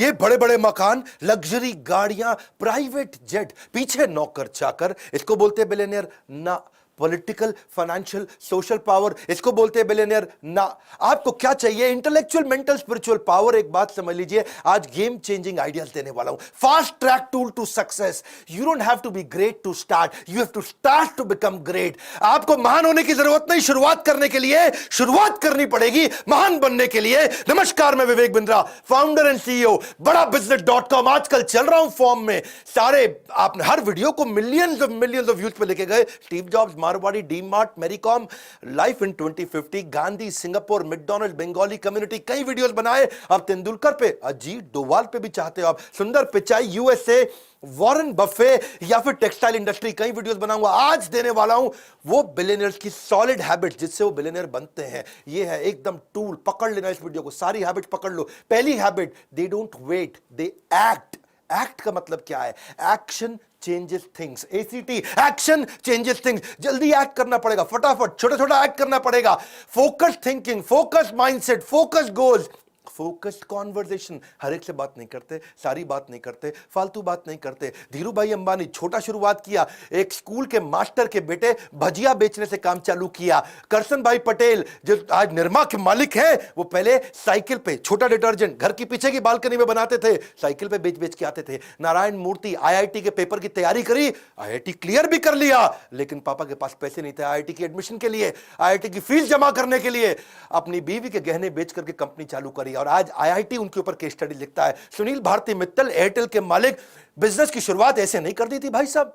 ये बड़े बड़े मकान, लग्जरी गाड़ियां, प्राइवेट जेट, पीछे नौकर चाकर, इसको बोलते हैं बिलियनियर ना। पॉलिटिकल, फाइनेंशियल, सोशल पावर, इसको बोलते हैं बिलियनियर ना। आपको क्या चाहिए? Intellectual, mental, spiritual power. एक बात समझ लीजिए, आज गेम चेंजिंग आइडियाज देने वाला हूं। Fast track tool to success. You don't have to be great to start, you have to start to become great. आपको महान होने की जरूरत नहीं, शुरुआत करने के लिए शुरुआत करनी पड़ेगी महान बनने के लिए। नमस्कार, मैं Vivek Bindra, founder and CEO बड़ा बिजनेस.com। आजकल चल रहा हूं फॉर्म में। सारे आपने हर वीडियो को मिलियंस ऑफ व्यूज पे लेके गए। Steve Jobs, Marwari, DMart, Mary Kom, life in 2050, Gandhi, Singapore, McDonald, Bengali community, कई वीडियोस बनाए। अब तेंदुलकर पे, अजीत डोवाल पे भी चाहते हो आप, सुंदर पिचाई, यूएसए, वॉरेन बफे, या फिर टेक्सटाइल इंडस्ट्री, कई वीडियोस बनाऊंगा। आज देने वाला हूं वो बिलियनियर्स की सॉलिड हैबिट्स जिससे वो बिलियनियर बनते हैं। ये है एकदम टूल, पकड़ लेना इस वीडियो को, सारी हैबिट्स पकड़ लो। पहली habit, they don't wait, they act. Act का मतलब क्या है? Action changes things. ACT, action changes things. जल्दी एक्ट करना पड़ेगा, फटाफट छोटा छोटा एक्ट करना पड़ेगा। Focus thinking, focus mindset, focus goals, focused conversation. हर एक से बात नहीं करते, सारी बात नहीं करते, फालतू बात नहीं करते। धीरू भाई अंबानी छोटा शुरुआत किया, एक स्कूल के मास्टर के बेटे भजिया बेचने से काम चालू किया। करसन भाई पटेल जो आज निरमा के मालिक हैं, वो पहले साइकिल पे छोटा डिटर्जेंट घर की पीछे की बालकनी में बनाते थे, साइकिल पे बेच बेच के आते थे। नारायण मूर्ति आईआईटी के पेपर की तैयारी करी, आईआईटी क्लियर भी कर लिया, लेकिन पापा के पास पैसे नहीं थे आईआईटी की एडमिशन के लिए, आईआईटी की फीस जमा करने के लिए। अपनी बीवी के गहने बेच करके कंपनी चालू करी और आज आईआईटी उनके ऊपर केस स्टडी लिखता है। सुनील भारती मित्तल, एयरटेल के मालिक, बिजनेस की शुरुआत ऐसे नहीं कर दी थी भाई साहब।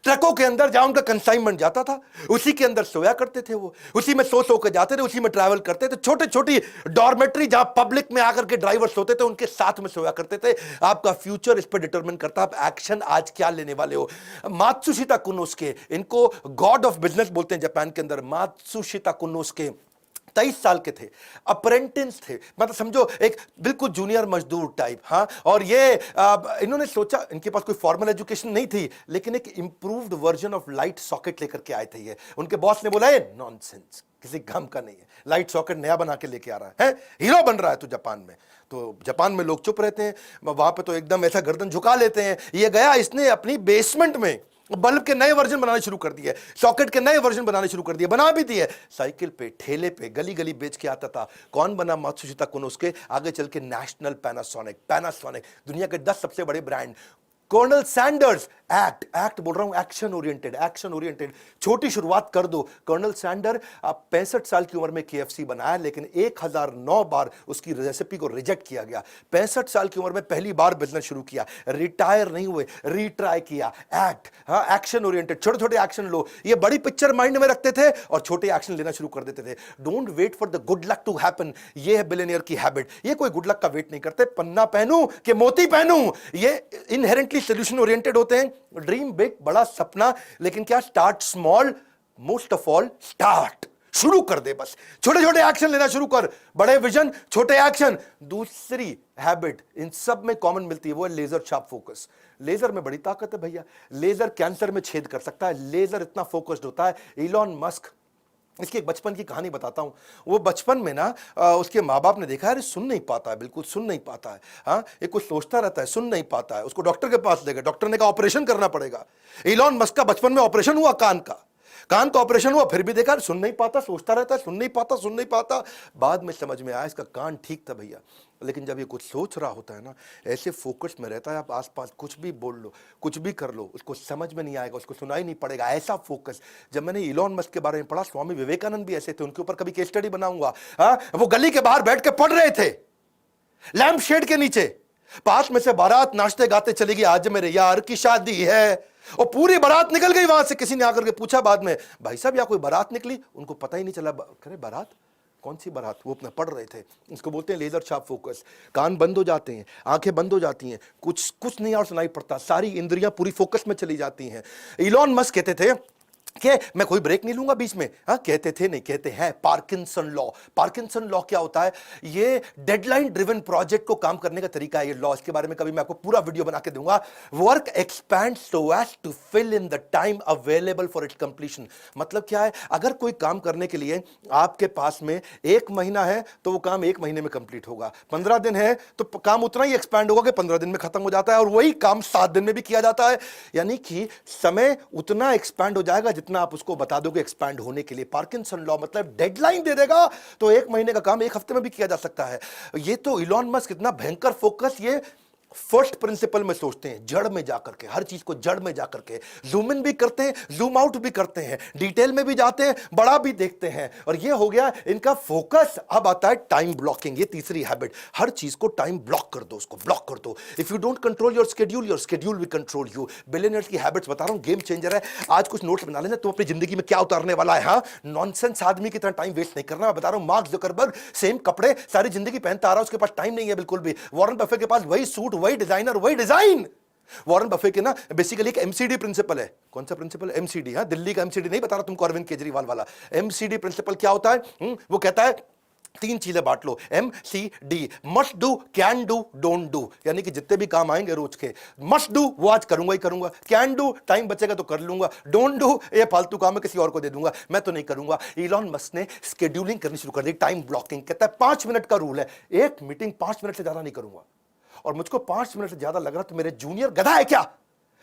ट्रकों के अंदर जहां उनका कंसाइनमेंट जाता था, उसी के अंदर सोया करते थे वो, उसी में सो के जाते थे, उसी में ट्रैवल करते थे। छोटे छोटी डॉर्मेट्री जहां पब्लिक में आकर के ड्राइवर सोते थे, उनके साथ में सोया करते थे। आपका फ्यूचर इस पर डिटरमिन करता है आप एक्शन आज क्या लेने वाले हो। मात्सुशिता कुनोस्के, इनको गॉड ऑफ बिजनेस बोलते हैं जापान के अंदर। मात्सुशिता कुनोस्के 23 साल के थे, अप्रेंटिस थे, मतलब समझो एक बिल्कुल जूनियर मजदूर टाइप। हाँ, और ये इन्होंने सोचा, इनके पास कोई फॉर्मल एजुकेशन नहीं थी, लेकिन एक improved version of light socket लेकर के आए थे ये। उनके बॉस ने बोला ये नॉनसेंस, किसी काम का नहीं है, लाइट सॉकेट नया बना के लेके आ रहा है, हीरो बन रहा है तू जापान में। तो जापान में लोग चुप रहते हैं, वहां पे तो एकदम ऐसा गर्दन झुका लेते हैं। ये गया, इसने अपनी बेसमेंट में बल्ब के नए वर्जन बनाने शुरू कर दिए, सॉकेट के नए वर्जन बनाने शुरू कर दिए, बना भी दिए। साइकिल पे, ठेले पे, गली गली बेच के आता था। कौन बना? मात्सुशिता कुनोस्के। आगे चल के नेशनल पैनासोनिक, पैनासोनिक दुनिया के 10 सबसे बड़े brand. Colonel Sanders, act, act बोल रहा हूं, एक्शन ओरिएंटेड, एक्शन ओरिएंटेड। छोटी शुरुआत कर दो। कर्नल सैंडर 65 साल की उम्र में केएफसी बनाया, लेकिन 1009 बार उसकी रेसिपी को रिजेक्ट किया गया। 65 साल की उम्र में पहली बार बिजनेस शुरू किया, रिटायर नहीं हुए, रीट्राई किया। एक्ट, हाँ, एक्शन ओरिएंटेड, छोटे छोटे एक्शन लो। ये बड़ी पिक्चर माइंड में रखते थे और छोटे एक्शन लेना शुरू कर देते थे। Don't wait for the good luck to happen, ये है बिलियनियर की हैबिट। ये कोई गुड लक का वेट नहीं करते, पन्ना पहनूं कि मोती पहनूं, ये इनहेरेंटली सोल्यूशन ओरिएंटेड होते हैं। ड्रीम बिग, बड़ा सपना, लेकिन क्या? Start small, most of all start, शुरू कर दे बस। छोटे छोटे एक्शन लेना शुरू कर, बड़े विजन, छोटे एक्शन। दूसरी हैबिट इन सब में कॉमन मिलती है, वो है लेजर शार्प फोकस। लेजर में बड़ी ताकत है भैया, लेजर कैंसर में छेद कर सकता है, लेजर इतना फोकस्ड होता है। इलॉन मस्क, इसकी एक बचपन की कहानी बताता हूं। वो बचपन में ना उसके माँ बाप ने देखा, अरे सुन नहीं पाता है, बिल्कुल सुन नहीं पाता है, हाँ, ये कुछ सोचता रहता है, सुन नहीं पाता है। उसको डॉक्टर के पास ले गए, डॉक्टर ने कहा ऑपरेशन करना पड़ेगा। इलॉन मस्क का बचपन में ऑपरेशन हुआ, कान का ऑपरेशन हुआ, फिर भी देखा सुन नहीं पाता, सोचता रहता है, सुन नहीं पाता, सुन नहीं पाता। बाद में समझ में आया इसका कान ठीक था भैया। लेकिन जब ये कुछ सोच रहा होता है ना, ऐसे फोकस में रहता है, आप आसपास कुछ भी बोल लो, कुछ भी कर लो, उसको समझ में नहीं आएगा, उसको सुनाई नहीं पड़ेगा, ऐसा फोकस। जब मैंने इलॉन मस्क के बारे में पढ़ा, स्वामी विवेकानंद भी ऐसे थे, उनके ऊपर कभी केस स्टडी बनाऊंगा। हाँ, वो गली के बाहर बैठ के पढ़ रहे थे, लैंप शेड के नीचे, पास में से बारात नाचते गाते चली गई, आज मेरे यार की शादी है, और पूरी बारात निकल गई वहां से। किसी ने आकर के पूछा बाद में, भाई साहब यहाँ कोई बारात निकली? उनको पता ही नहीं चला। अरे बारात? कौन सी बारात? वो अपना पढ़ रहे थे। इसको बोलते हैं लेजर शार्प फोकस। कान बंद हो जाते हैं, आंखें बंद हो जाती हैं, कुछ नहीं और सुनाई पड़ता, सारी इंद्रियां पूरी फोकस में चली जाती हैं। इलॉन मस्क कहते थे कि मैं कोई ब्रेक नहीं लूंगा बीच में। हाँ, कहते थे नहीं, कहते हैं पार्किंसन लॉ। पार्किंसन लॉ क्या होता है? ये डेडलाइन ड्रिवन प्रोजेक्ट को काम करने का तरीका है ये लॉ। इसके बारे में कभी मैं आपको पूरा वीडियो बना के दूंगा। Work expand so as to fill in the time available for its completion. मतलब क्या है? अगर कोई काम करने के लिए आपके पास में 1 महीना है तो वो काम 1 महीने में कंप्लीट होगा। 15 दिन है तो काम उतना ही एक्सपैंड होगा कि 15 दिन में खत्म हो जाता है, और वही काम 7 दिन में भी किया जाता है। यानी कि समय उतना एक्सपैंड हो जाएगा जितना आप उसको बता दोगे एक्सपैंड होने के लिए। पार्किंसन लॉ मतलब डेडलाइन दे देगा तो 1 महीने का काम 1 हफ्ते में भी किया जा सकता है। ये तो इलॉन मस्क इतना भयंकर फोकस ये फर्स्ट प्रिंसिपल में सोचते हैं, जड़ में जाकर के, हर चीज को जड़ में जाकर के जूम इन भी करते हैं, जूम आउट भी करते हैं, डिटेल में भी जाते हैं, बड़ा भी देखते हैं। और ये हो गया इनका फोकस। अब आता है टाइम ब्लॉकिंग, ये तीसरी हैबिट। हर चीज को टाइम ब्लॉक कर दो, उसको ब्लॉक कर दो। If you don't control your schedule will control you. Billionaires की हैबिट्स बता रहा हूं, गेम चेंजर है। आज कुछ नोट्स बना लेना, तुम अपनी जिंदगी में क्या उतारने वाला है। हाँ, नॉनसेंस आदमी की तरह टाइम वेस्ट नहीं करना। मैं बता रहा हूं, मार्क ज़करबर्ग सेम कपड़े सारी जिंदगी पहनता आ रहा है, उसके पास टाइम नहीं है बिल्कुल भी। वॉरेन बफे के पास वही सूट, वही डिजाइनर, वही डिजाइन। वॉरेन बफे के ना बेसिकली एक एमसीडी प्रिंसिपल है। कौन सा प्रिंसिपल? एमसीडी। हाँ, दिल्ली का एमसीडी नहीं बता रहा तुमको, अरविंद केजरीवाल वाला। एमसीडी प्रिंसिपल क्या होता है? वो कहता है 3 चीजें बांट लो, MCD। Must do, can do, don't do. यानी कि जितने भी काम आएंगे रोज के, मस्ट डू वो आज करूंगा ही करूंगा, कैन डू टाइम बचेगा तो कर लूंगा, डोंट डू ये फालतू काम है किसी और को दे दूंगा, मैं तो नहीं करूंगा। इलॉन मस्क ने स्केड्यूलिंग करनी शुरू कर दी, टाइम ब्लॉकिंग। कहता है 5 मिनट का रूल है, एक मीटिंग 5 मिनट से ज्यादा नहीं करूंगा। और मुझको 5 मिनट से ज्यादा लग रहा तो मेरे जूनियर गधा है क्या?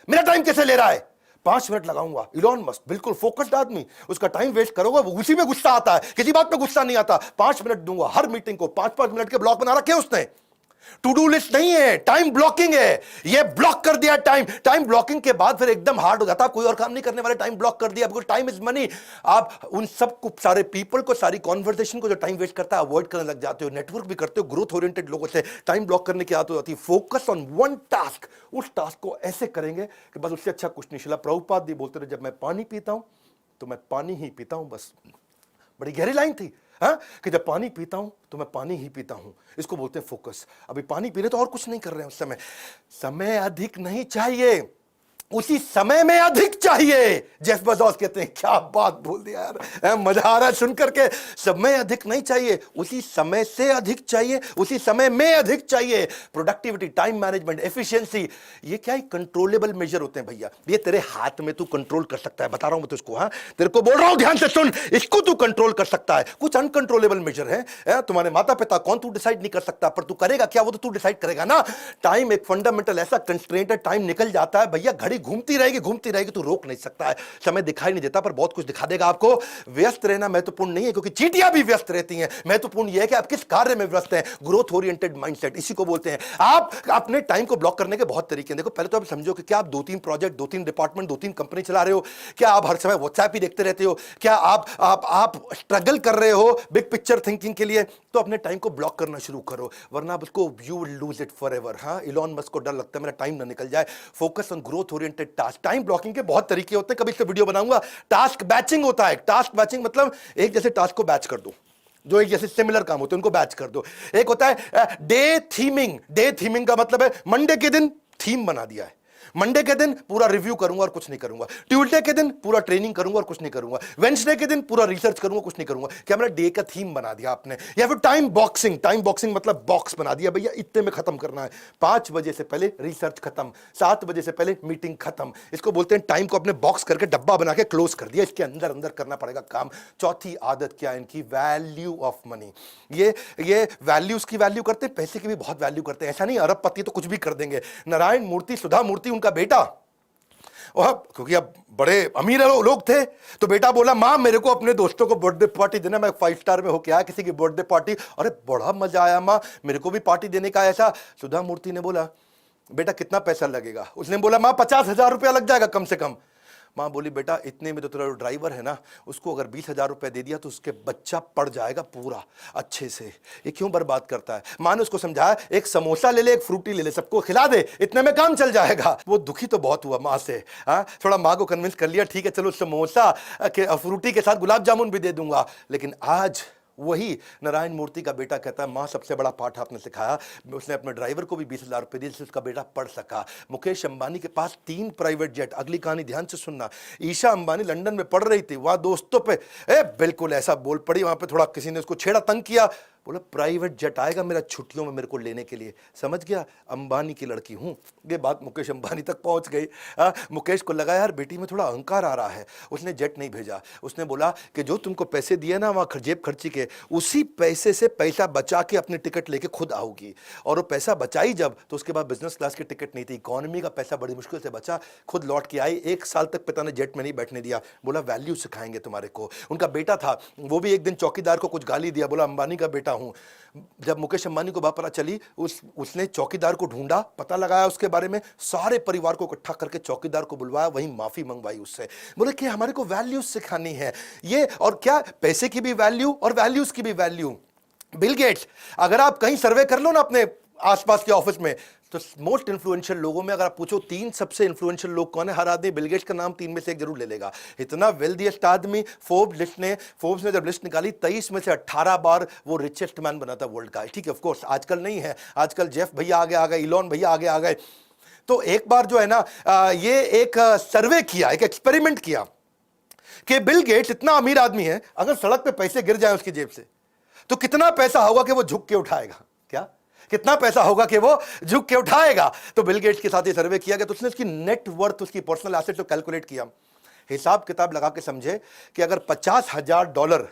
मेरा टाइम कैसे ले रहा है? 5 मिनट लगाऊंगा। इलॉन मस्क बिल्कुल फोकस्ड आदमी, उसका टाइम वेस्ट करोगे वो उसी में गुस्सा आता है, किसी बात पे गुस्सा नहीं आता। 5 मिनट दूंगा हर मीटिंग को, 5-5 मिनट के ब्लॉक बना रखे उसने। टू डू लिस्ट नहीं है, टाइम ब्लॉकिंग है। ये ब्लॉक कर दिया टाइम। टाइम ब्लॉकिंग के बाद फिर एकदम हार्ड हो जाता, कोई और काम नहीं करने वाले, टाइम ब्लॉक कर दिया, बिकॉज़ टाइम इज मनी। आप उन सब को, सारे पीपल को, सारी कॉन्वर्सेशन को जो टाइम वेस्ट करता है अवॉइड करने लग जाते हो। नेटवर्क भी करते हो ग्रोथ ओरिएंटेड लोगों से। टाइम ब्लॉक करने की आदत हो जाती है। फोकस ऑन वन टास्क, उस टास्क को ऐसे करेंगे कि बस उससे अच्छा कुछ नहीं। शिला प्रभुपाद भी बोलते थे, जब मैं पानी पीता हूं तो मैं पानी ही पीता हूं, बस। बड़ी गहरी लाइन थी। हाँ, कि जब पानी पीता हूं तो मैं पानी ही पीता हूं। इसको बोलते हैं फोकस। अभी पानी पी रहे तो और कुछ नहीं कर रहे हैं उस समय। समय अधिक नहीं चाहिए, उसी समय में अधिक चाहिए। जेफ बेज़ोस कहते हैं, क्या बात बोल दिया यार, मजा आ रहा है सुन करके। समय अधिक नहीं चाहिए, उसी समय से अधिक चाहिए, उसी समय में अधिक चाहिए। प्रोडक्टिविटी, टाइम मैनेजमेंट, एफिशिएंसी, ये क्या है? कंट्रोलेबल मेजर होते हैं भैया। ये तेरे हाथ में तू कंट्रोल कर सकता है, बता रहा हूं मैं तुझको। हाँ, तेरे को बोल रहा हूं, ध्यान से सुन, इसको तू कंट्रोल कर सकता है। कुछ अनकंट्रोलेबल मेजर है, तुम्हारे माता पिता कौन, तू डिसाइड नहीं कर सकता, पर तू करेगा क्या वो तो तू डिसाइड करेगा ना। टाइम एक फंडामेंटल ऐसा कंस्ट्रेंट है, टाइम निकल जाता है भैया, घड़ी घूमती रहेगी, तू रोक नहीं सकता है। समय दिखाई नहीं देता पर बहुत कुछ दिखा देगा आपको। व्यस्त रहना महत्वपूर्ण नहीं है, क्योंकि चींटियां भी व्यस्त रहती हैं। महत्वपूर्ण यह है कि आप किस कार्य में व्यस्त हैं। ग्रोथ ओरिएंटेड माइंडसेट, इसी को बोलते हैं। आप अपने टाइम को ब्लॉक करने के बहुत तरीके हैं। देखो, पहले तो आप समझो कि क्या आप 2-3 प्रोजेक्ट, 2-3 डिपार्टमेंट, 2-3 कंपनी चला रहे हो? क्या आप हर समय व्हाट्सएप ही देखते रहते हो? क्या आप स्ट्रगल कर रहे हो बिग पिक्चर थिंकिंग के लिए? तो अपने टाइम को ब्लॉक करना शुरू करो, वरना आप उसको you will lose it forever. हाँ, इलॉन मस्क को डर लगता है मेरा टाइम ना निकल जाए। Focus on growth oriented task. Time blocking के बहुत तरीके होते हैं, कभी इस पे वीडियो बनाऊंगा। टास्क बैचिंग होता है। टास्क बैचिंग मतलब एक जैसे टास्क को बैच कर दो, जो एक जैसे सिमिलर काम होते हैं उनको बैच कर दो। एक होता है डे थीमिंग। डे थीमिंग का मतलब है मंडे के दिन थीम बना दिया है, मंडे के दिन पूरा रिव्यू करूंगा और कुछ नहीं करूंगा, ट्यूसडे के दिन पूरा ट्रेनिंग करूंगा और कुछ नहीं करूंगा, वेडनेसडे के दिन पूरा रिसर्च करूंगा, कुछ नहीं करूंगा। क्या मेरा डे का थीम बना दिया आपने? या फिर टाइम बॉक्सिंग। टाइम बॉक्सिंग मतलब बॉक्स बना दिया, भैया इतने में खत्म करना है, 5 बजे से पहले रिसर्च खत्म, 7 बजे से पहले मीटिंग खत्म। इसको बोलते हैं टाइम को अपने बॉक्स करके डब्बा बना के क्लोज कर दिया, इसके अंदर अंदर करना पड़ेगा काम। चौथी आदत क्या है इनकी? Value of money. ये वैल्यूज की वैल्यू करते हैं, पैसे की भी बहुत वैल्यू करते हैं। ऐसा नहीं अरबपति तो कुछ भी कर देंगे। नारायण मूर्ति, सुधा मूर्ति उनका बेटा, और क्योंकि अब बड़े अमीर लोग थे तो बेटा बोला, मां मेरे को अपने दोस्तों को बर्थडे पार्टी देना, मैं 5 स्टार में होके आया किसी की बर्थडे पार्टी, अरे बड़ा मजा आया मां, मेरे को भी पार्टी देने का ऐसा। सुधा मूर्ति ने बोला, बेटा कितना पैसा लगेगा? उसने बोला, मां 50,000 रुपया लग जाएगा कम से कम। मां बोली, बेटा इतने में तो तेरा ड्राइवर है ना, उसको अगर 20,000 रुपए दे दिया तो उसके बच्चा पड़ जाएगा पूरा अच्छे से, ये क्यों बर्बाद करता है? मां ने उसको समझाया, एक समोसा ले ले, एक फ्रूटी ले ले, सबको खिला दे, इतने में काम चल जाएगा। वो दुखी तो बहुत हुआ मां से। हाँ, थोड़ा मां को कन्विंस कर लिया, ठीक है चलो समोसा के फ्रूटी के साथ गुलाब जामुन भी दे दूंगा। लेकिन आज वही नारायण मूर्ति का बेटा कहता है, माँ सबसे बड़ा पाठ आपने सिखाया। उसने अपने ड्राइवर को भी 20,000 रुपए दिए जिससे उसका बेटा पढ़ सका। मुकेश अंबानी के पास 3 प्राइवेट जेट। अगली कहानी ध्यान से सुनना। ईशा अंबानी लंदन में पढ़ रही थी, वहां दोस्तों पे बिल्कुल ऐसा बोल पड़ी, वहां पे थोड़ा किसी ने उसको छेड़ा, तंग किया, बोला प्राइवेट जेट आएगा मेरा छुट्टियों में मेरे को लेने के लिए। समझ गया, अंबानी की लड़की हूं। ये बात मुकेश अंबानी तक पहुंच गई। मुकेश को लगा यार बेटी में थोड़ा अहंकार आ रहा है। उसने जेट नहीं भेजा, उसने बोला कि जो तुमको पैसे दिए ना वहां जेब खर्ची के, उसी पैसे से पैसा बचा के अपनी टिकट लेके खुद आओगी। और वो पैसा बचाई जब, तो उसके बाद बिजनेस क्लास की टिकट नहीं थी, इकोनॉमी का पैसा बड़ी मुश्किल से बचा, खुद लौट के आई। 1 साल तक पिता ने जेट में नहीं बैठने दिया, बोला वैल्यू सिखाएंगे तुम्हारे को। उनका बेटा था, वो भी एक दिन चौकीदार को कुछ गाली दिया, बोला अंबानी का बेटा हूं। जब मुकेश अंबानी को बात पता चली, उसने चौकीदार को ढूंढा, पता लगाया उसके बारे में, सारे परिवार को इकट्ठा करके चौकीदार को बुलवाया, वहीं माफी मंगवाई उससे। बोले कि हमारे को वैल्यूज सिखानी है ये, और क्या पैसे की भी वैल्यू और वैल्यूज की भी वैल्यू। बिल गेट्स, अगर आप कहीं सर्वे कर लो ना अपने आसपास के ऑफिस में, तो मोस्ट इन्फ्लुएंशियल लोगों में अगर आप पूछो 3 सबसे इन्फ्लुएंशियल लोग कौन है, हर आदमी बिल गेट्स का नाम 3 में से एक जरूर ले लेगा। इतना वेल्दीएस्ट आदमी। फोर्ब्स ने जब लिस्ट निकाली, 23 में से 18 बार वो रिचेस्ट मैन बना था वर्ल्ड का। ठीक है, ऑफ कोर्स आजकल नहीं है, आजकल जेफ भैया आगे आ गए, इलॉन भैया आगे आ गए। तो एक बार जो है ना, ये एक सर्वे किया, एक एक्सपेरिमेंट किया कि बिल गेट्स इतना अमीर आदमी है, अगर सड़क पे पैसे गिर जाए उसकी जेब से, तो कितना पैसा होगा कि वो झुक के उठाएगा। क्या कितना पैसा होगा कि वो झुक के उठाएगा। तो बिल गेट्स के साथ ये सर्वे किया गया, तो उसने उसकी नेट वर्थ, उसकी पर्सनल एसेट को कैलकुलेट किया, हिसाब किताब लगा के समझे कि अगर $50,000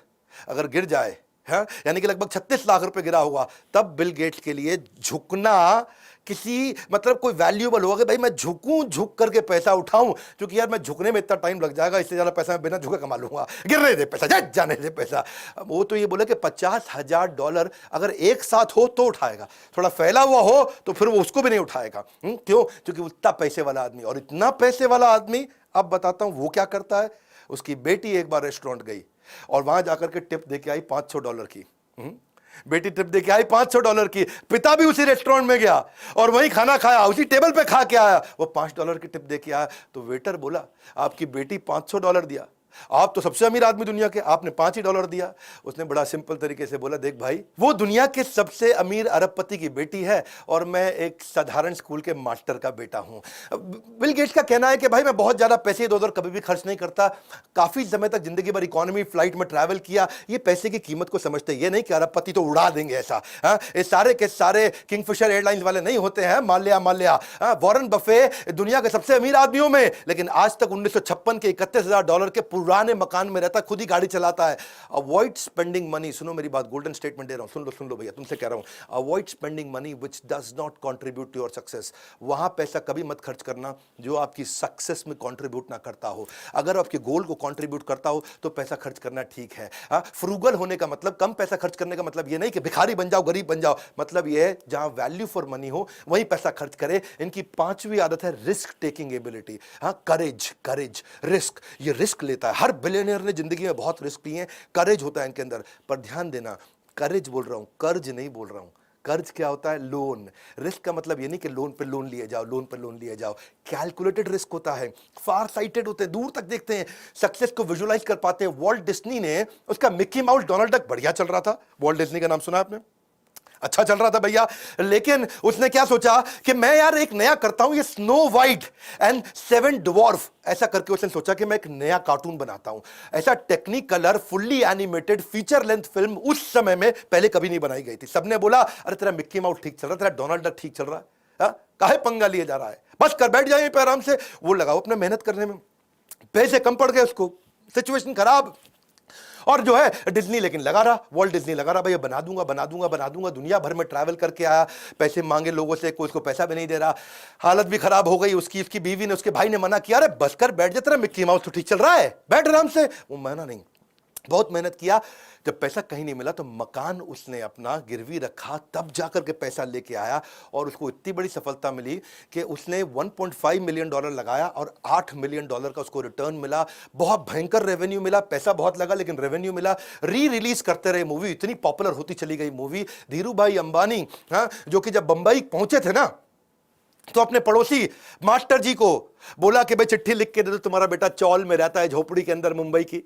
अगर गिर जाए, है यानी कि लगभग 36 लाख रुपए गिरा होगा, तब बिल गेट्स के लिए झुकना किसी मतलब कोई वैल्यूएबल होगा कि भाई मैं झुकूं, झुक करके पैसा उठाऊं, क्योंकि यार मैं झुकने में इतना टाइम लग जाएगा, इससे ज्यादा पैसा मैं बिना झुके कमा लूंगा, गिरने दे पैसा, जाने दे पैसा। वो तो ये बोले कि $50,000 अगर एक साथ हो तो उठाएगा, थोड़ा फैला हुआ हो तो फिर वो उसको भी नहीं उठाएगा। क्यों? क्योंकि उतना पैसे वाला आदमी, और इतना पैसे वाला आदमी, अब बताता हूं वो क्या करता है। उसकी बेटी एक बार रेस्टोरेंट गई और वहां जाकर के टिप दे के आई $500 की। बेटी टिप दे के आई $500 की, पिता भी उसी रेस्टोरेंट में गया और वहीं खाना खाया, उसी टेबल पे खा के आया, वो $5 की टिप दे के आया। तो वेटर बोला आपकी बेटी $500 दिया, आप तो सबसे अमीर आदमी दुनिया के, आपने $5 दिया। उसने बड़ा सिंपल तरीके से बोला, देख भाई, वो दुनिया के सबसे अमीर अरबपति की बेटी है और मैं एक साधारण स्कूल के मास्टर का बेटा हूं। बिल गेट्स का कहना है कि भाई मैं बहुत ज्यादा पैसे इधर उधर कभी भी खर्च नहीं करता, काफी समय तक जिंदगी भर इकोनॉमी फ्लाइट में ट्रैवल किया, ये पैसे की कीमत को समझते, ये नहीं कि अरबपति तो उड़ा देंगे ऐसा। ये सारे के सारे किंगफिशर एयरलाइंस वाले नहीं होते हैं, माल्या। वॉरेन बफे दुनिया के सबसे अमीर आदमियों में, लेकिन आज तक 1956 के $31,000 के पुराने मकान में रहता, खुद ही गाड़ी चलाता है। अवॉइड स्पेंडिंग मनी, सुनो मेरी बात, गोल्डन स्टेटमेंट दे रहा हूं, सुन लो भैया, तुमसे कह रहा हूं, avoid spending money which does not contribute to your success. वहां पैसा कभी मत खर्च करना जो आपकी सक्सेस में कंट्रीब्यूट ना करता हो। अगर आपके गोल को कंट्रीब्यूट करता हो तो पैसा खर्च करना ठीक है। फ्रूगल होने का मतलब, कम पैसा खर्च करने का मतलब ये नहीं कि भिखारी बन जाओ, गरीब बन जाओ, मतलब ये है जहां वैल्यू फॉर मनी हो वहीं पैसा खर्च करे। इनकी 5वीं आदत है रिस्क टेकिंग एबिलिटी। करेज, रिस्क, ये रिस्क लेता है। हर बिलियनियर ने जिंदगी में बहुत रिस्क लिए हैं, करेज होता है इनके अंदर। पर ध्यान देना, करेज बोल रहा हूं, कर्ज नहीं बोल रहा हूं। कर्ज क्या होता है? लोन। रिस्क का मतलब ये नहीं कि लोन पे लोन लिए जाओ, कैलकुलेटेड रिस्क होता है, फार साइटेड होते हैं, दूर तक देखते हैं, सक्सेस को विजुअलाइज कर पाते हैं। वॉल्ट डिज्नी ने, उसका मिक्की माउस डोनाल्ड डक बढ़िया चल रहा था, वॉल्ट डिज्नी का नाम सुना आपने, अच्छा चल रहा था भैया, लेकिन उसने क्या सोचा कि मैं यार एक नया करता हूं, ये स्नो वाइट एंड 7 ड्वार्फ, ऐसा करके उसने सोचा कि मैं एक नया कार्टून बनाता हूं। ऐसा technique colour fully animated feature length film उस समय में पहले कभी नहीं बनाई गई थी। सबने बोला अरे तेरा मिक्की माउस ठीक चल रहा है, तेरा डोनाल्ड डक ठीक चल रहा है, काहे पंगा लिए जा रहा है, बस कर बैठ जाए पे आराम से। वो लगाओ अपने मेहनत करने में, पैसे कम पड़ गए उसको, सिचुएशन खराब। और जो है डिज्नी लेकिन लगा रहा, वॉल्ट डिज्नी लगा रहा, भैया बना दूंगा, दुनिया भर में ट्रैवल करके आया, पैसे मांगे लोगों से, कोई उसको पैसा भी नहीं दे रहा, हालत भी खराब हो गई उसकी बीवी ने, उसके भाई ने मना किया, अरे बस कर बैठ जा, तेरा मिक्की माउस तो ठीक चल रहा है, बैठ आराम से। वो माना नहीं, बहुत मेहनत किया, जब पैसा कहीं नहीं मिला तो मकान उसने अपना गिरवी रखा, तब जाकर के पैसा लेके आया, और उसको इतनी बड़ी सफलता मिली कि उसने $1.5 मिलियन लगाया और $8 मिलियन का उसको रिटर्न मिला। बहुत भयंकर रेवेन्यू मिला, पैसा बहुत लगा लेकिन रेवेन्यू मिला। रिलीज करते रहे मूवी, इतनी पॉपुलर होती चली गई मूवी। धीरू भाई अंबानी, जो कि जब बंबई पहुंचे थे ना, तो अपने पड़ोसी मास्टर जी को बोला कि भाई चिट्ठी लिख के दे दो, तुम्हारा बेटा चौल में रहता है झोपड़ी के अंदर मुंबई की,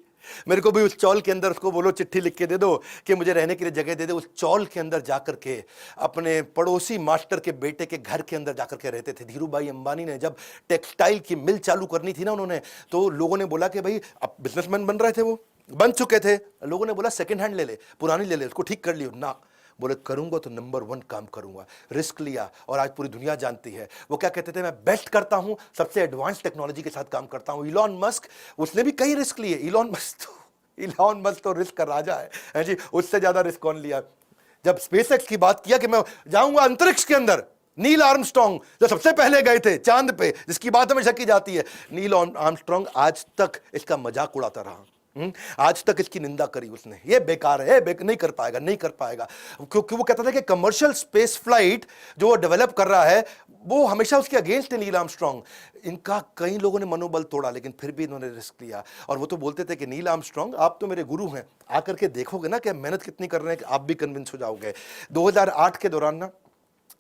मेरे को भी उस चौल के अंदर उसको बोलो चिट्ठी लिख के दे दो कि मुझे रहने के लिए जगह दे दो। उस चौल के अंदर जाकर के अपने पड़ोसी मास्टर के बेटे के घर के अंदर जाकर के रहते थे। धीरू भाई अंबानी ने जब टेक्सटाइल की मिल चालू करनी थी ना उन्होंने, तो लोगों ने बोला कि भाई अब बिजनेसमैन बन रहे थे, वो बन चुके थे, लोगों ने बोला सेकेंड हैंड ले ले, पुरानी ले ले, उसको ठीक कर लियो ना। बोले करूंगा तो नंबर 1 काम करूंगा। रिस्क लिया और आज पूरी दुनिया जानती है। वो क्या कहते थे, मैं बेस्ट करता हूं, सबसे एडवांस टेक्नोलॉजी के साथ काम करता हूं। इलॉन मस्क, उसने भी कई रिस्क लिए। इलॉन मस्क तो रिस्क का राजा है जी, उससे ज्यादा रिस्क कौन लिया। जब स्पेसएक्स की बात किया कि मैं जाऊंगा अंतरिक्ष के अंदर, नील आर्मस्ट्रांग जो सबसे पहले गए थे चांद पे, जिसकी बात हमेशा की जाती है, नील आर्मस्ट्रांग आज तक इसका मजाक उड़ाता रहा। आज तक इसकी निंदा करी उसने, ये बेकार है, नहीं कर पाएगा, नहीं कर पाएगा, क्योंकि वो कहता था कि कमर्शियल स्पेस फ्लाइट जो वो डेवलप कर रहा है वो हमेशा उसके अगेंस्ट है नील आर्मस्ट्रांग। इनका कई लोगों ने मनोबल तोड़ा, लेकिन फिर भी इन्होंने रिस्क लिया। और वो तो बोलते थे कि नील आर्मस्ट्रांग आप तो मेरे गुरु हैं, आकर के देखोगे ना कि मेहनत कितनी कर रहे हैं कि आप भी कन्विंस हो जाओगे। 2008 के दौरान ना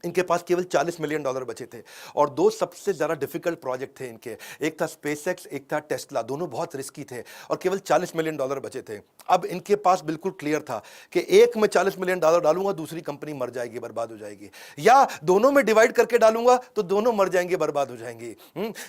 इनके पास केवल $40 मिलियन बचे थे और 2 सबसे ज़्यादा डिफिकल्ट प्रोजेक्ट थे इनके, एक था स्पेसएक्स, एक था टेस्ला। दोनों बहुत रिस्की थे और केवल $40 मिलियन बचे थे। अब इनके पास बिल्कुल क्लियर था कि एक में $40 मिलियन डालूंगा, दूसरी कंपनी मर जाएगी, बर्बाद हो जाएगी, या दोनों में डिवाइड करके डालूंगा तो दोनों मर जाएंगे, बर्बाद हो जाएंगी।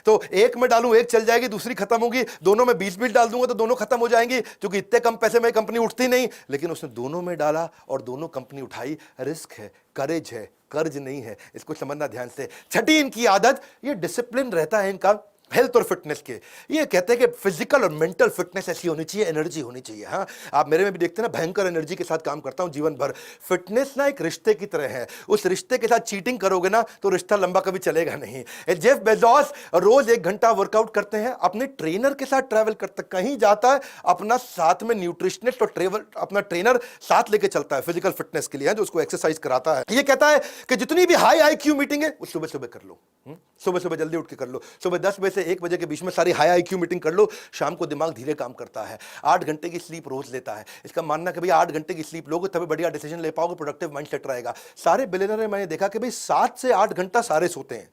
तो एक में डालूं, एक चल जाएगी, दूसरी खत्म होगी, दोनों में 20 डाल दूंगा तो दोनों खत्म हो जाएंगी, क्योंकि इतने कम पैसे में कंपनी उठती नहीं। लेकिन उसने दोनों में डाला और दोनों कंपनी उठाई। रिस्क है, करेज है, कर्ज नहीं है, इसको समझना ध्यान से। छठी इनकी आदत, ये डिसिप्लिन रहता है इनका हेल्थ और फिटनेस के। ये कहते हैं कि फिजिकल और मेंटल फिटनेस ऐसी होनी चाहिए, एनर्जी होनी चाहिए। हाँ, आप मेरे में भी देखते हैं ना, भयंकर एनर्जी के साथ काम करता हूं जीवन भर। फिटनेस ना एक रिश्ते की तरह है, उस रिश्ते के साथ चीटिंग करोगे ना तो रिश्ता लंबा कभी चलेगा नहीं। जेफ बेजोस रोज 1 घंटा वर्कआउट करते हैं, अपने ट्रेनर के साथ ट्रैवल करते, कहीं जाता है अपना साथ में न्यूट्रिशनिस्ट और अपना ट्रेनर साथ लेके चलता है फिजिकल फिटनेस के लिए, जो उसको एक्सरसाइज कराता है। ये कहता है कि जितनी भी हाई आईक्यू मीटिंग है वो सुबह सुबह कर लो, सुबह सुबह जल्दी उठ के कर लो। सुबह 10 बजे से 1 बजे के बीच में सारी हाई आईक्यू मीटिंग कर लो। शाम को दिमाग धीरे काम करता है। 8 घंटे की स्लीप रोज लेता है। इसका मानना है कि भाई 8 घंटे की स्लीप लोगे तभी बढ़िया डिसीजन ले पाओगे, प्रोडक्टिव माइंडसेट रहेगा। सारे बिलियनर मैंने देखा कि भाई 7 से 8 घंटा सारे सोते हैं,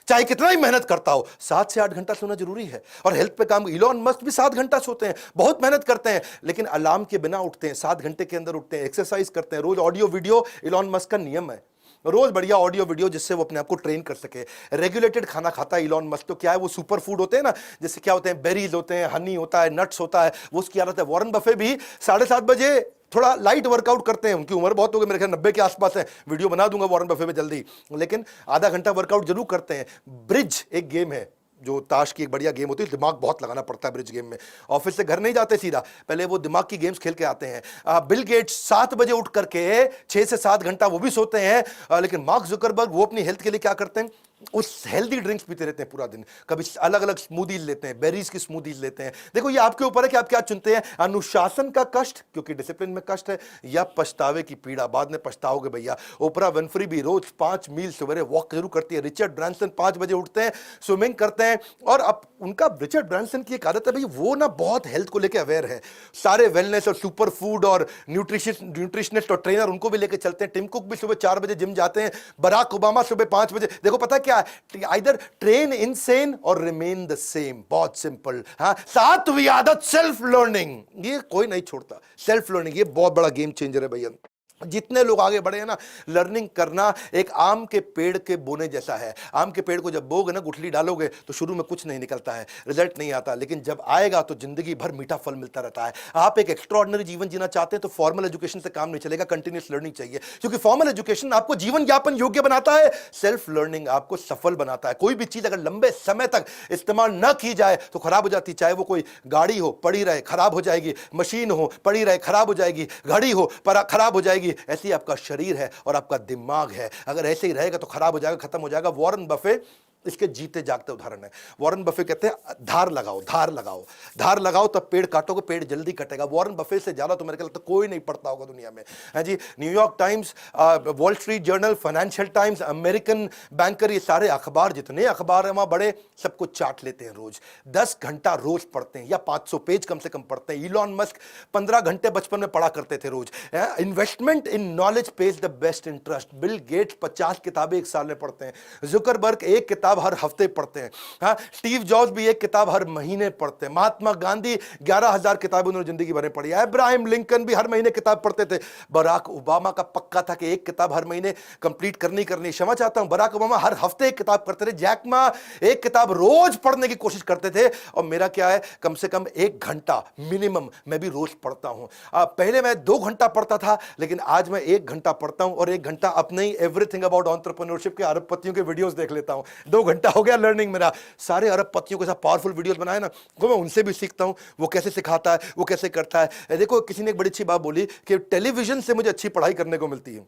चाहे कितना ही मेहनत करता हो, 7 से 8 घंटा सोना जरूरी है। और हेल्थ पे काम, इलॉन मस्क भी 7 घंटा सोते हैं, बहुत मेहनत करते हैं, लेकिन अलार्म के बिना उठते हैं, 7 घंटे के अंदर उठते हैं, एक्सरसाइज करते हैं, रोज ऑडियो वीडियो। इलॉन मस्क का नियम है रोज बढ़िया ऑडियो वीडियो, जिससे वो अपने आप को ट्रेन कर सके। रेगुलेटेड खाना खाता है इलॉन मस्क। तो क्या है, वो सुपर फूड होते हैं ना, जैसे क्या होते हैं, बेरीज होते हैं, हनी होता है, नट्स होता है, वो उसकी आदत है। वॉरेन बफे भी 7:30 बजे थोड़ा लाइट वर्कआउट करते हैं, उनकी उम्र बहुत हो गई, मेरे ख्याल 90 के आसपास है, वीडियो बना दूंगा वॉरेन बफे में जल्दी, लेकिन आधा घंटा वर्कआउट जरूर करते हैं। ब्रिज एक गेम है, जो ताश की एक बढ़िया गेम होती है, दिमाग बहुत लगाना पड़ता है ब्रिज गेम में। ऑफिस से घर नहीं जाते सीधा, पहले वो दिमाग की गेम्स खेल के आते हैं। बिल गेट्स 7 बजे उठ करके 6 से 7 घंटा वो भी सोते हैं। लेकिन मार्क जुकरबर्ग वो अपनी हेल्थ के लिए क्या करते हैं, उस हेल्दी ड्रिंक्स पीते रहते हैं पूरा दिन। कभी अलग अलग स्मूदीज लेते हैं, बेरीज की स्मूदीज लेते हैं। देखो ये आपके ऊपर है कि आप क्या चुनते हैं, अनुशासन का कष्ट क्योंकि डिसिप्लिन में कष्ट है, या पछतावे की पीड़ा, बाद में पछताओगे भैया। ओपरा विनफ्री भी रोज 5 मील सवेरे वॉक जरूर करती है। रिचर्ड ब्रांसन 5 बजे उठते हैं, स्विमिंग करते हैं। और अब उनका, रिचर्ड ब्रांसन की एक आदत है भाई, वो ना बहुत हेल्थ को लेकर अवेयर है। सारे वेलनेस और सुपर फूड और न्यूट्रिशनिस्ट और ट्रेनर उनको भी लेकर चलते हैं। टिम कुक भी सुबह 4 बजे जिम जाते हैं। बराक ओबामा सुबह 5 बजे। देखो पता क्या है, आइदर ट्रेन इनसेन और रिमेन द सेम, बहुत सिंपल। हाँ, 7वीं आदत सेल्फ लर्निंग, ये कोई नहीं छोड़ता। सेल्फ लर्निंग ये बहुत बड़ा गेम चेंजर है भैया। जितने लोग आगे बढ़े हैं ना, लर्निंग करना एक आम के पेड़ के बोने जैसा है। आम के पेड़ को जब बोगे ना, गुठली डालोगे तो शुरू में कुछ नहीं निकलता है, रिजल्ट नहीं आता, लेकिन जब आएगा तो जिंदगी भर मीठा फल मिलता रहता है। आप एक एक्स्ट्रॉर्डिनरी जीवन जीना चाहते हैं तो फॉर्मल एजुकेशन से काम नहीं चलेगा, कंटिन्यूस लर्निंग चाहिए, क्योंकि फॉर्मल एजुकेशन आपको जीवन यापन योग्य बनाता है, सेल्फ लर्निंग आपको सफल बनाता है। कोई भी चीज अगर लंबे समय तक इस्तेमाल न की जाए तो खराब हो जाती है। चाहे वो कोई गाड़ी हो, पड़ी रहे खराब हो जाएगी, मशीन हो, पड़ी रहे खराब हो जाएगी, घड़ी हो पर खराब हो जाएगी। ऐसी आपका शरीर है और आपका दिमाग है, अगर ऐसे ही रहेगा तो खराब हो जाएगा, खत्म हो जाएगा। वॉरेन बफे इसके जीते जागते उदाहरण है। वॉरेन बफे कहते हैं धार लगाओ, धार लगाओ, धार लगाओ, तब पेड़ काटोगे, पेड़ जल्दी कटेगा। वॉरेन बफे से ज्यादा तो मेरे ख्याल तो कोई नहीं पढ़ता होगा दुनिया में, है जी। New York Times, Wall Street Journal, Financial Times, American banker, ये सारे अखबार, जितने अखबार है वहां बड़े, सब कुछ चाट लेते हैं रोज। 10 घंटा रोज पढ़ते हैं, या 500 पेज कम से कम पढ़ते हैं। इलॉन मस्क 15 घंटे बचपन में पढ़ा करते थे रोज। Investment in knowledge pays the best interest. Bill Gates 50 किताबें एक साल में पढ़ते हैं। जुकरबर्ग एक किताब हर हफ्ते पढ़ते हैं। हाँ, स्टीव जॉब्स भी एक किताब हर महीने पढ़ते हैं। महात्मा गांधी 11,000 किताबें उन्होंने जिंदगी भर में पढ़ी। अब्राहम लिंकन भी हर महीने किताब पढ़ते थे। बराक ओबामा का पक्का था कि एक किताब हर महीने कंप्लीट करनी करनी। क्षमा चाहता हूं, बराक ओबामा हर हफ्ते एक किताब पढ़ते थे। जैक मा एक किताब रोज पढ़ने की कोशिश करते थे। और मेरा क्या है, कम से कम 1 घंटा मिनिमम मैं भी रोज पढ़ता हूं। पहले मैं 2 घंटा पढ़ता था, लेकिन आज मैं 1 घंटा पढ़ता हूं, और 1 घंटा अपने ही एवरीथिंग अबाउट एंटरप्रेन्योरशिप के अरबपतियों के वीडियोस देख लेता हूं। 2 घंटा हो गया लर्निंग मेरा। सारे अरबपतियों के साथ पावरफुल वीडियोस बनाए ना, वो मैं उनसे भी सीखता हूं, वो कैसे सिखाता है, वो कैसे करता है। देखो, किसी ने एक बड़ी अच्छी बात बोली कि टेलीविजन से मुझे अच्छी पढ़ाई करने को मिलती है।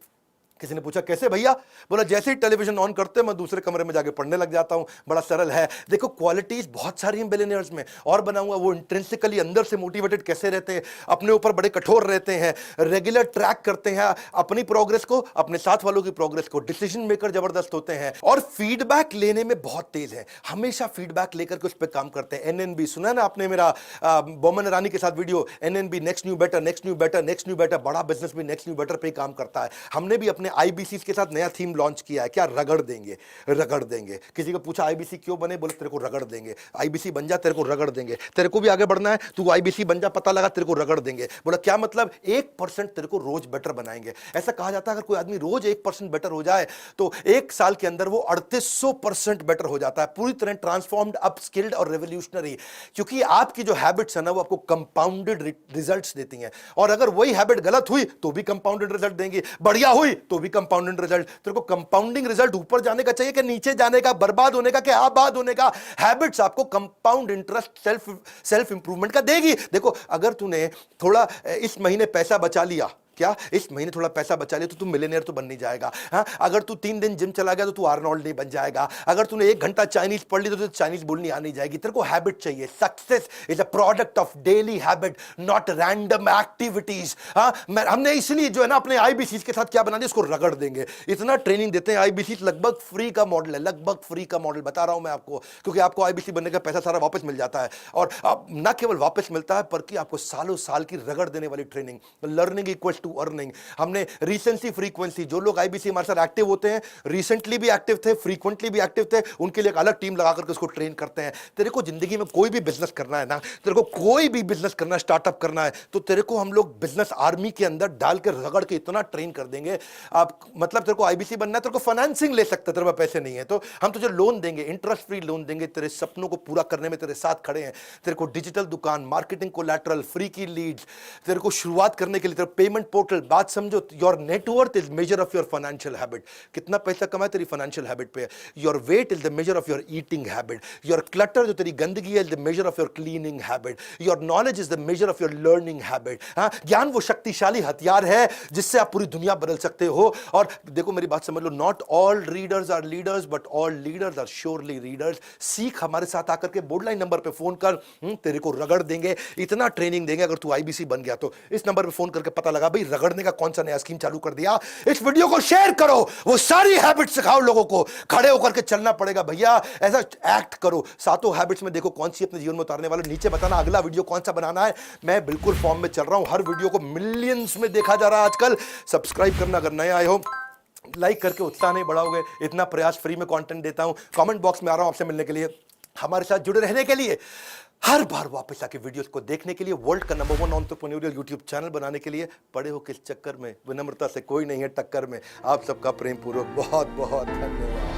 किसी ने पूछा कैसे भैया? बोला जैसे ही टेलीविजन ऑन करते मैं दूसरे कमरे में जाके पढ़ने लग जाता हूं। बड़ा सरल है। देखो, क्वालिटीज बहुत सारी हैं बिलियनियर्स में, और बनाऊंगा। वो इंट्रिंसिकली अंदर से मोटिवेटेड कैसे रहते हैं, अपने ऊपर बड़े कठोर रहते हैं, रेगुलर ट्रैक करते हैं अपनी प्रोग्रेस को, अपने साथ वालों की प्रोग्रेस को, डिसीजन मेकर जबरदस्त होते हैं, और फीडबैक लेने में बहुत तेज है। हमेशा फीडबैक लेकर के उस पर काम करते हैं। एनएनबी सुना ना आपने मेरा, बोमन ईरानी के साथ video, NNB next new better, next new better, next new better. बड़ा बिजनेस भी नेक्स्ट न्यू बेटर पे काम करता है। हमने भी अपने आईबीसी के साथ नया थीम लॉन्च किया है। क्या? रगड़ देंगे, रगड़ देंगे। किसी को पूछा आईबीसी क्यों बने? बोले तेरे को रगड़ देंगे। आईबीसी बन जा, तेरे को रगड़ देंगे। तेरे को भी आगे बढ़ना है, तू आईबीसी बन जा, पता लगा, तेरे को रगड़ देंगे। बोला क्या मतलब? 1% तेरे को रोज बेटर बनाएंगे। ऐसा कहा जाता है अगर कोई आदमी रोज 1% बेटर हो जाए तो 1 साल के अंदर वो 3800% बेटर हो जाता है। पूरी तरह ट्रांसफॉर्म्ड, अपस्किल्ड और रेवोल्यूशनरी। क्योंकि आपकी जो हैबिट्स है ना, वो आपको कंपाउंडेड रिजल्ट्स देती हैं। और अगर वही हैबिट गलत हुई तो भी कंपाउंडेड रिजल्ट देंगी, बढ़िया हुई तो भी कंपाउंडेड रिजल्ट। तेरे को कंपाउंडिंग रिजल्ट ऊपर जाने का चाहिए कि नीचे जाने का, बर्बाद होने का कि आबाद होने का? हैबिट्स आपको कंपाउंड इंटरेस्ट, सेल्फ इंप्रूवमेंट का देगी। देखो, अगर तूने थोड़ा इस महीने पैसा बचा लिया, क्या इस महीने थोड़ा पैसा बचा लिया, तो तू मिलियनेयर तो बन नहीं जाएगा। हाँ, अगर तू 3 दिन जिम चला गया तो तू आर्नोल्ड नहीं बन जाएगा। अगर तूने 1 घंटा चाइनीज पढ़ ली तो तुझे चाइनीज बोलनी आनी जाएगी। तेरे को हैबिट चाहिए। Success is a product of daily habit, not random activities. हाँ, हमने इसलिए जो है ना अपने आईबीसी के साथ क्या बना दिया, इसको रगड़ देंगे। इतना ट्रेनिंग देते हैं आईबीसी, लगभग फ्री का मॉडल है, लगभग फ्री का मॉडल बता रहा हूं मैं आपको, क्योंकि आपको आईबीसी बनने का पैसा सारा वापस मिल जाता है। और न केवल वापस मिलता है, बल्कि आपको सालों साल की रगड़ देने वाली training. Learning equals to earning. हमने रिसेंसी फ्रीक्वेंसी, जो लोग आईबीसी हमारे साथ एक्टिव होते हैं, रिसेंटली भी एक्टिव थे, फ्रीक्वेंटली भी एक्टिव थे, उनके लिए एक अलग टीम लगा करके उसको ट्रेन करते हैं। तेरे को जिंदगी में कोई भी बिजनेस करना है ना, तेरे को कोई भी बिजनेस करना है, स्टार्टअप करना है, तो तेरे को हम लोग बिजनेस आर्मी के अंदर डाल के रगड़ के इतना ट्रेन कर देंगे। आप मतलब तेरे को आईबीसी बनना है, तेरे को फाइनेंसिंग ले सकते, तेरे पास पैसे नहीं है तो हम तुझे लोन देंगे, इंटरेस्ट फ्री लोन देंगे, तेरे सपनों को पूरा करने में तेरे साथ खड़े हैं। तेरे को डिजिटल दुकान, मार्केटिंग कोलैटरल, फ्री की लीड्स, तेरे को शुरुआत करने के लिए तेरे पेमेंट पोर्टल। बात समझो, your net worth is measure of your financial habit. कितना पैसा कमाए तेरी फाइनेंशियल हैबिट पे। Your weight is the measure of your eating habit. Your clutter, जो तेरी गंदगी है, is the measure of your cleaning habit. Your knowledge is the measure of your learning habit. हाँ, ज्ञान वो शक्तिशाली हथियार है जिससे आप पूरी दुनिया बदल सकते हो। और देखो मेरी बात समझ लो, not all readers are leaders, but all leaders are surely readers. सीख, हमारे साथ आकर के बोर्ड लाइन नंबर पे फोन कर, तेरे को रगड़ देंगे, इतना ट्रेनिंग देंगे। अगर तू आईबीसी बन गया तो इस नंबर पे फोन करके पता लगा भाई रगड़ने का कौन सा नया स्कीम चालू कर दिया। इस वीडियो को शेयर करो, वो सारी हैबिट सिखाओ लोगों को। खड़े होकर के चलना पड़ेगा भैया, ऐसा एक्ट करो। सातों हैबिट्स में देखो कौन सी अपने जीवन में उतारने वाले। नीचे बताना अगला वीडियो कौन सा बनाना है। मैं बिल्कुल फॉर्म में चल रहा हूं, हर वीडियो को मिलियंस में देखा जा रहा है आजकल। सब्सक्राइब करना अगर नए आए हो, लाइक करके उत्साह नहीं बढ़ाओगे। इतना प्रयास फ्री में कंटेंट देता हूं। कमेंट बॉक्स में आ रहा हूं आपसे मिलने के लिए, हमारे साथ जुड़े रहने के लिए, हर बार वापस आके वीडियोस को देखने के लिए, वर्ल्ड का नंबर 1 एंटरप्रेन्योरियल यूट्यूब चैनल बनाने के लिए। पड़े हो किस चक्कर में? विनम्रता से कोई नहीं है टक्कर में। आप सबका प्रेम पूर्वक बहुत बहुत धन्यवाद।